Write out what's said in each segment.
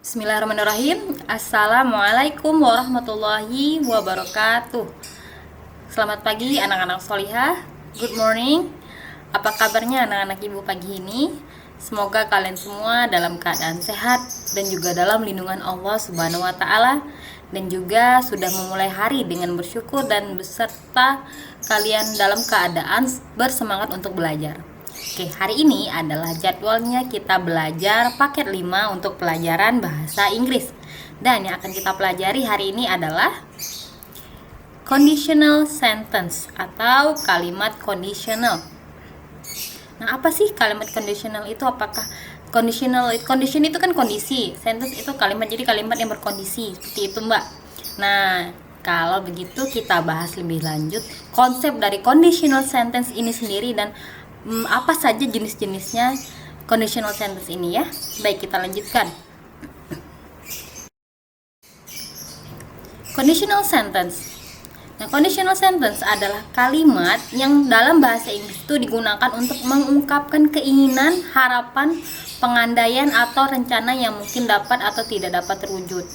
Bismillahirrahmanirrahim. Assalamualaikum warahmatullahi wabarakatuh. Selamat pagi anak-anak solihah. Good morning. Apa kabarnya anak-anak ibu pagi ini? Semoga kalian semua dalam keadaan sehat dan juga dalam lindungan Allah Subhanahu wa taala, dan juga sudah memulai hari dengan bersyukur dan beserta kalian dalam keadaan bersemangat untuk belajar. Oke, hari ini adalah jadwalnya kita belajar paket 5 untuk pelajaran bahasa Inggris. Dan yang akan kita pelajari hari ini adalah conditional sentence atau kalimat conditional. Nah, apa sih kalimat conditional itu? Apakah condition itu kan kondisi, sentence itu kalimat, jadi kalimat yang berkondisi, seperti itu, Mbak. Nah, kalau begitu kita bahas lebih lanjut konsep dari conditional sentence ini sendiri dan apa saja jenis-jenisnya conditional sentence ini ya. Baik, kita lanjutkan. Conditional sentence. Nah, conditional sentence adalah kalimat yang dalam bahasa Inggris itu digunakan untuk mengungkapkan keinginan, harapan, pengandaian atau rencana yang mungkin dapat atau tidak dapat terwujud.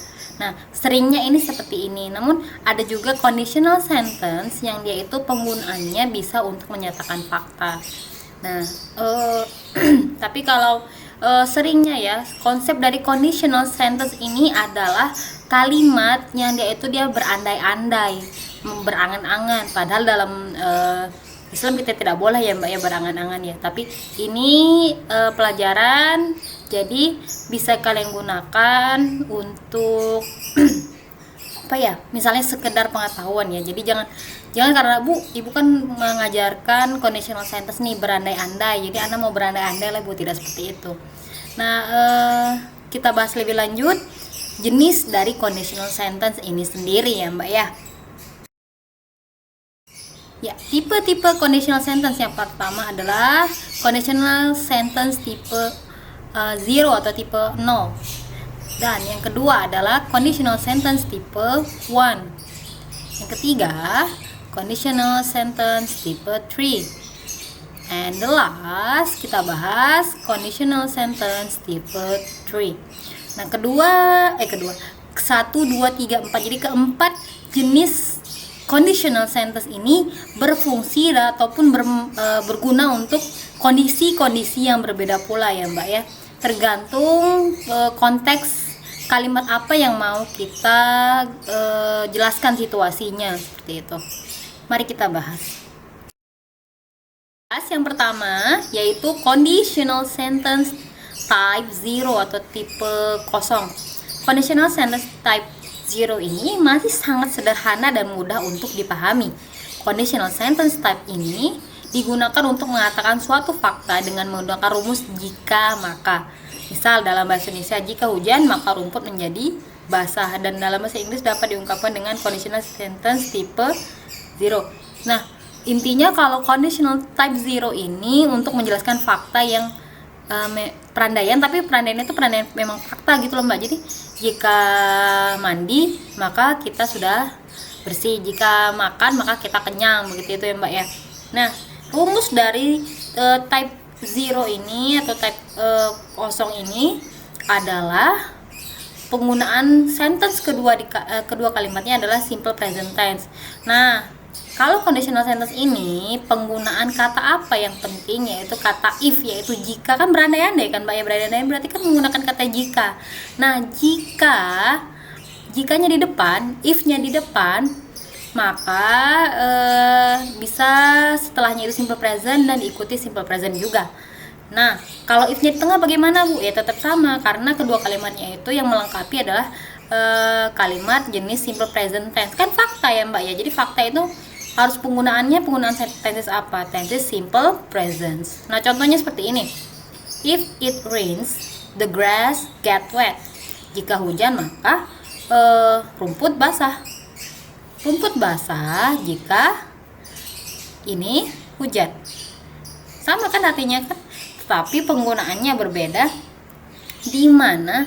Nah, seringnya ini seperti ini. Namun ada juga conditional sentence yang dia itu penggunaannya bisa untuk menyatakan fakta. Nah, tapi kalau seringnya ya, konsep dari conditional sentence ini adalah kalimat yang dia berandai-andai, berangan-angan. Padahal dalam Islam kita tidak boleh ya Mbak ya berangan-angan ya. Tapi ini pelajaran, jadi bisa kalian gunakan untuk apa ya, misalnya sekedar pengetahuan ya. Jadi jangan karena ibu kan mengajarkan conditional sentence nih berandai-andai, jadi Anda mau berandai-andai lah Bu, tidak seperti itu. Nah, kita bahas lebih lanjut jenis dari conditional sentence ini sendiri ya Mbak ya. Ya, tipe-tipe conditional sentence yang pertama adalah conditional sentence tipe 0 atau tipe 0. Dan yang kedua adalah conditional sentence tipe 1. Yang ketiga, conditional sentence tipe 3. And the last, kita bahas conditional sentence tipe 3. Nah, kedua 1, 2, 3, 4. Jadi keempat jenis conditional sentence ini berfungsi ataupun berguna untuk kondisi-kondisi yang berbeda pula ya Mbak ya. Tergantung konteks kalimat apa yang mau kita jelaskan situasinya, seperti itu. Mari kita bahas. Yang pertama yaitu conditional sentence type 0 atau tipe 0. Conditional sentence type 0 ini masih sangat sederhana dan mudah untuk dipahami. Conditional sentence type ini digunakan untuk mengatakan suatu fakta dengan menggunakan rumus jika maka. Misal dalam bahasa Indonesia, jika hujan maka rumput menjadi basah, dan dalam bahasa Inggris dapat diungkapkan dengan conditional sentence tipe 0. Nah, intinya kalau conditional type 0 ini untuk menjelaskan fakta yang perandaian, tapi perandaiannya itu perandaian memang fakta gitu loh Mbak. Jadi jika mandi maka kita sudah bersih, jika makan maka kita kenyang, begitu itu ya Mbak ya. Nah, rumus dari type 0 ini atau type 0 ini adalah penggunaan sentence kedua kalimatnya adalah simple present tense. Nah, kalau conditional sentence ini penggunaan kata apa yang penting, yaitu kata if, yaitu jika. Kan berandai-andai kan Mbak ya, berandai-andai berarti kan menggunakan kata jika. Nah, jikanya di depan, if-nya di depan, maka bisa setelahnya itu simple present dan diikuti simple present juga. Nah, kalau if-nya di tengah bagaimana Bu? Ya tetap sama, karena kedua kalimatnya itu yang melengkapi adalah kalimat jenis simple present tense. Kan fakta ya Mbak ya, jadi fakta itu harus penggunaan tenses apa? Tenses simple present. Nah, contohnya seperti ini. If it rains, the grass get wet. Jika hujan maka rumput basah. Rumput basah jika ini hujan. Sama kan artinya kan? Tetapi penggunaannya berbeda, di mana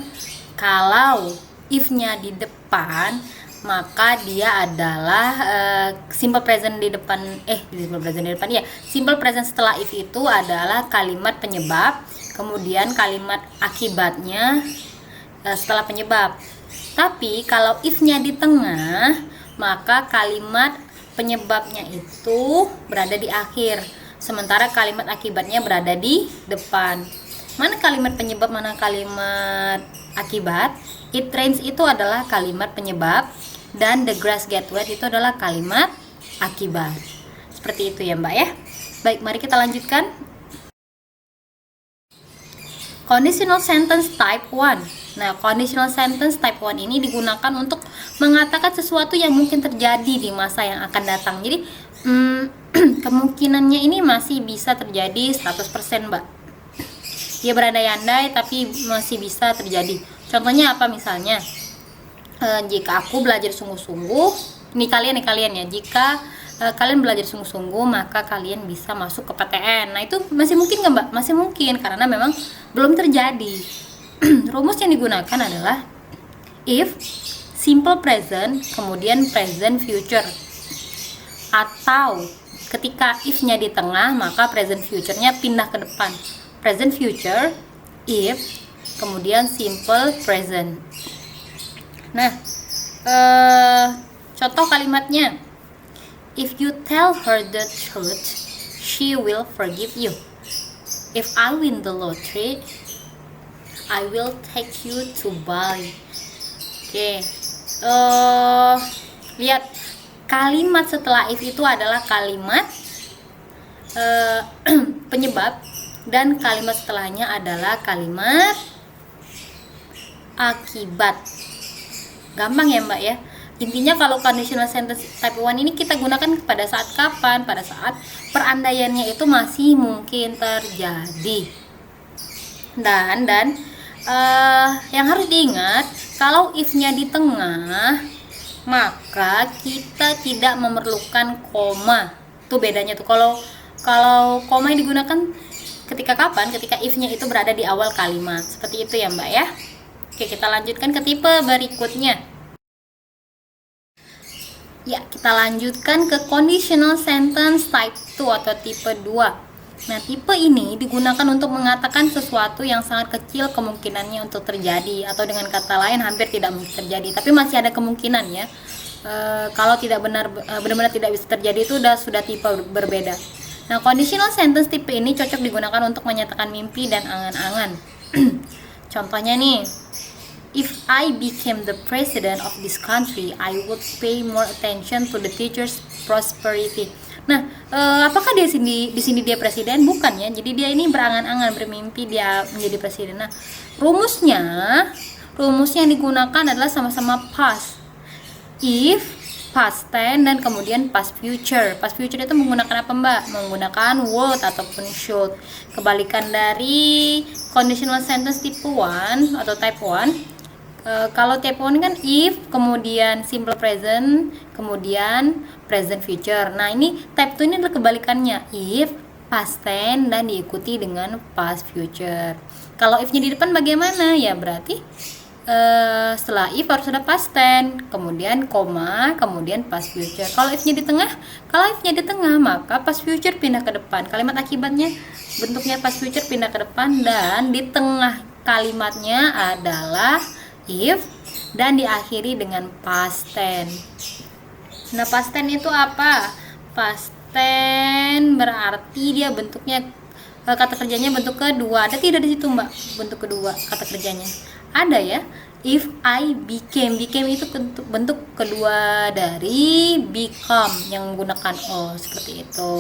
kalau if-nya di depan maka dia adalah simple present di depan simple present setelah if itu adalah kalimat penyebab, kemudian kalimat akibatnya, setelah penyebab. Tapi kalau if-nya di tengah, maka kalimat penyebabnya itu berada di akhir, sementara kalimat akibatnya berada di depan. Mana kalimat penyebab, mana kalimat akibat? It rains itu adalah kalimat penyebab, dan the grass get wet itu adalah kalimat akibat. Seperti itu ya Mbak ya. Baik, mari kita lanjutkan. Conditional sentence type 1. Nah, conditional sentence type 1 ini digunakan untuk mengatakan sesuatu yang mungkin terjadi di masa yang akan datang. Jadi, kemungkinannya ini masih bisa terjadi 100%, Mbak. Dia berandai-andai tapi masih bisa terjadi. Contohnya apa misalnya? Jika aku belajar sungguh-sungguh, ini kalian ya, jika kalian belajar sungguh-sungguh maka kalian bisa masuk ke PTN. Nah, itu masih mungkin nggak Mbak? Masih mungkin, karena memang belum terjadi. Rumus yang digunakan adalah if, simple present, kemudian present future. Atau ketika if-nya di tengah, maka present future-nya pindah ke depan. Present future, if, kemudian simple present. Nah, contoh kalimatnya, if you tell her the truth, she will forgive you. If I win the lottery, I will take you to Bali. Oke, lihat kalimat setelah if itu adalah kalimat penyebab, dan kalimat setelahnya adalah kalimat akibat. Gampang ya Mbak ya. Intinya kalau conditional sentence type 1 ini kita gunakan pada saat kapan? Pada saat perandaiannya itu masih mungkin terjadi. Dan yang harus diingat, kalau if-nya di tengah, maka kita tidak memerlukan koma. Itu bedanya tuh. Kalau koma yang digunakan ketika kapan? Ketika if-nya itu berada di awal kalimat. Seperti itu ya Mbak ya. Oke, kita lanjutkan ke tipe berikutnya. Ya, kita lanjutkan ke conditional sentence type 2 atau tipe 2. Nah, tipe ini digunakan untuk mengatakan sesuatu yang sangat kecil kemungkinannya untuk terjadi, atau dengan kata lain hampir tidak mungkin terjadi, tapi masih ada kemungkinan ya. Kalau tidak benar-benar tidak bisa terjadi, itu sudah tipe berbeda. Nah, conditional sentence tipe ini cocok digunakan untuk menyatakan mimpi dan angan-angan. Contohnya nih, if I became the president of this country, I would pay more attention to the teachers' prosperity. Nah, apakah di sini dia presiden? Bukan ya. Jadi dia ini berangan-angan, bermimpi dia menjadi presiden. Nah, rumusnya yang digunakan adalah sama-sama past. If, past tense, dan kemudian past future. Past future itu menggunakan apa Mbak? Menggunakan would ataupun should. Kebalikan dari conditional sentence tipe 1 atau type 1. Kalau type 1 kan if, kemudian simple present, kemudian present future. Nah, ini type 2 ini adalah kebalikannya. If, past tense, dan diikuti dengan past future. Kalau if-nya di depan bagaimana? Ya berarti setelah if harus ada past tense, kemudian koma, kemudian past future. Kalau if-nya di tengah, maka past future pindah ke depan. Kalimat akibatnya bentuknya past future pindah ke depan, dan di tengah kalimatnya adalah if, dan diakhiri dengan past tense. Nah, past tense itu apa? Past tense berarti dia bentuknya, kata kerjanya bentuk kedua. Ada tidak di situ Mbak bentuk kedua kata kerjanya? Ada ya. If I became itu bentuk kedua dari become yang menggunakan o, seperti itu.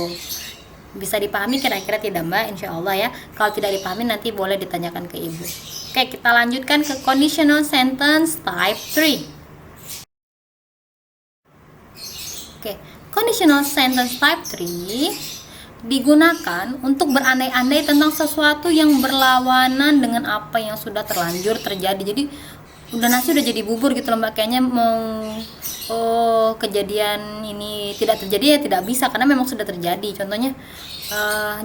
Bisa dipahami kira-kira tidak Mbak? Insya Allah ya. Kalau tidak dipahami nanti boleh ditanyakan ke Ibu. Oke, kita lanjutkan ke conditional sentence type 3. Oke, conditional sentence type 3 digunakan untuk berandai-andai tentang sesuatu yang berlawanan dengan apa yang sudah terlanjur terjadi. Jadi nasi udah jadi bubur gitu loh Mbak, kayaknya mau kejadian ini tidak terjadi ya tidak bisa, karena memang sudah terjadi. Contohnya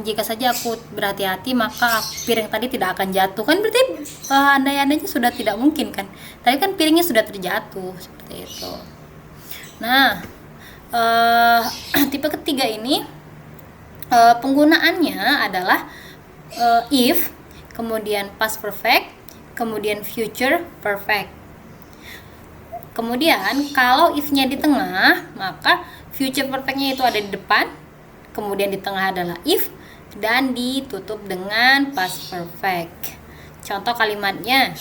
jika saja aku berhati-hati maka piring tadi tidak akan jatuh, kan berarti andai-andainya sudah tidak mungkin kan, tapi kan piringnya sudah terjatuh, seperti itu. Nah, tipe ketiga ini penggunaannya adalah if, kemudian past perfect, kemudian future perfect. Kemudian kalau if-nya di tengah, maka future perfect-nya itu ada di depan, kemudian di tengah adalah if, dan ditutup dengan past perfect. Contoh kalimatnya,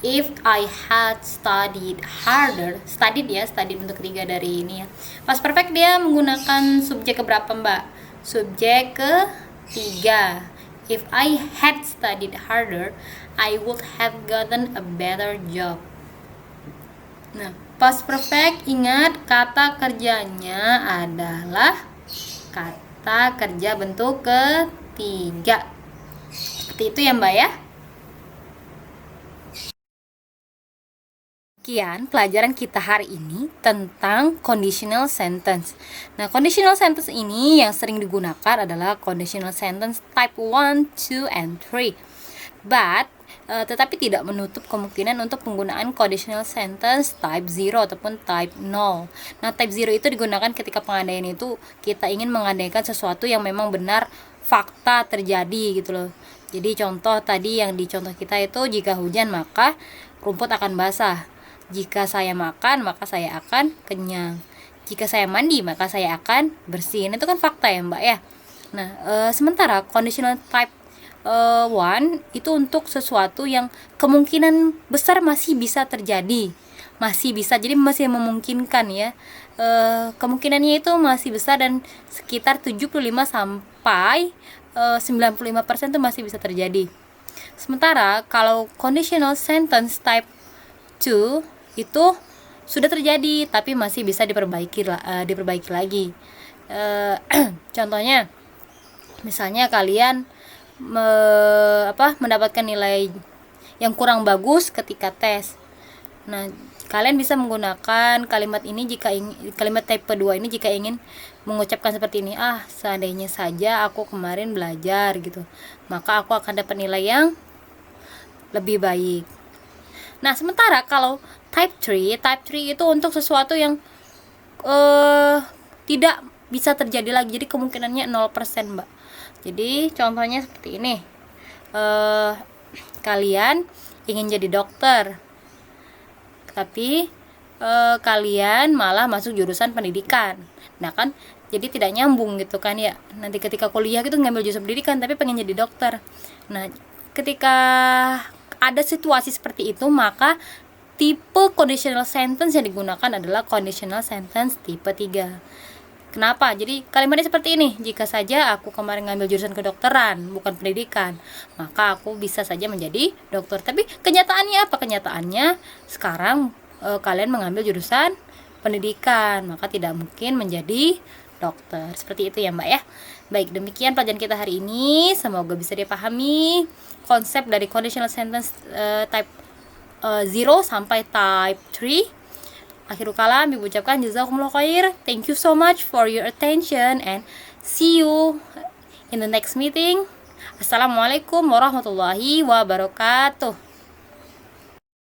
if I had studied harder. Studied ya, studied untuk ketiga dari ini ya. Past perfect dia menggunakan subjek keberapa Mbak? Subjek ketiga. If I had studied harder, I would have gotten a better job. Nah, past perfect, ingat kata kerjanya adalah kata kerja bentuk ketiga. Seperti itu ya Mbak ya. Sekian pelajaran kita hari ini tentang conditional sentence. Nah, conditional sentence ini yang sering digunakan adalah conditional sentence type 1, 2, and 3. But, tetapi tidak menutup kemungkinan untuk penggunaan conditional sentence type 0 ataupun type 0. Nah, type 0 itu digunakan ketika pengandaian itu kita ingin mengandaikan sesuatu yang memang benar fakta terjadi gitu loh. Jadi contoh tadi yang di contoh kita itu, jika hujan maka rumput akan basah. Jika saya makan, maka saya akan kenyang. Jika saya mandi, maka saya akan bersih. Itu kan fakta ya Mbak ya. Nah, sementara conditional type 1 itu untuk sesuatu yang kemungkinan besar masih bisa terjadi. Masih bisa, jadi masih memungkinkan ya. Kemungkinannya itu masih besar dan sekitar 75 sampai 95% itu masih bisa terjadi. Sementara kalau conditional sentence type 2 itu sudah terjadi tapi masih bisa diperbaiki lagi. Contohnya, misalnya kalian mendapatkan nilai yang kurang bagus ketika tes. Nah, kalian bisa menggunakan kalimat ini kalimat type 2 ini jika ingin mengucapkan seperti ini, seandainya saja aku kemarin belajar gitu, maka aku akan dapat nilai yang lebih baik. Nah, sementara kalau type 3 itu untuk sesuatu yang tidak bisa terjadi lagi. Jadi kemungkinannya 0%, Mbak. Jadi contohnya seperti ini. Kalian ingin jadi dokter, tapi kalian malah masuk jurusan pendidikan. Nah kan, jadi tidak nyambung gitu kan ya. Nanti ketika kuliah gitu ngambil jurusan pendidikan tapi pengen jadi dokter. Nah, ketika ada situasi seperti itu, maka tipe conditional sentence yang digunakan adalah conditional sentence tipe 3. Kenapa? Jadi kalimatnya seperti ini. Jika saja aku kemarin ngambil jurusan kedokteran, bukan pendidikan, maka aku bisa saja menjadi dokter. Tapi kenyataannya apa? Kenyataannya sekarang kalian mengambil jurusan pendidikan, maka tidak mungkin menjadi dokter. Seperti itu ya Mbak ya. Baik, demikian pelajaran kita hari ini. Semoga bisa dipahami konsep dari conditional sentence type 0 sampai type 3. Akhirul kalam, ibu ucapkan jazakumullah khair. Thank you so much for your attention and see you in the next meeting. Assalamualaikum warahmatullahi wabarakatuh.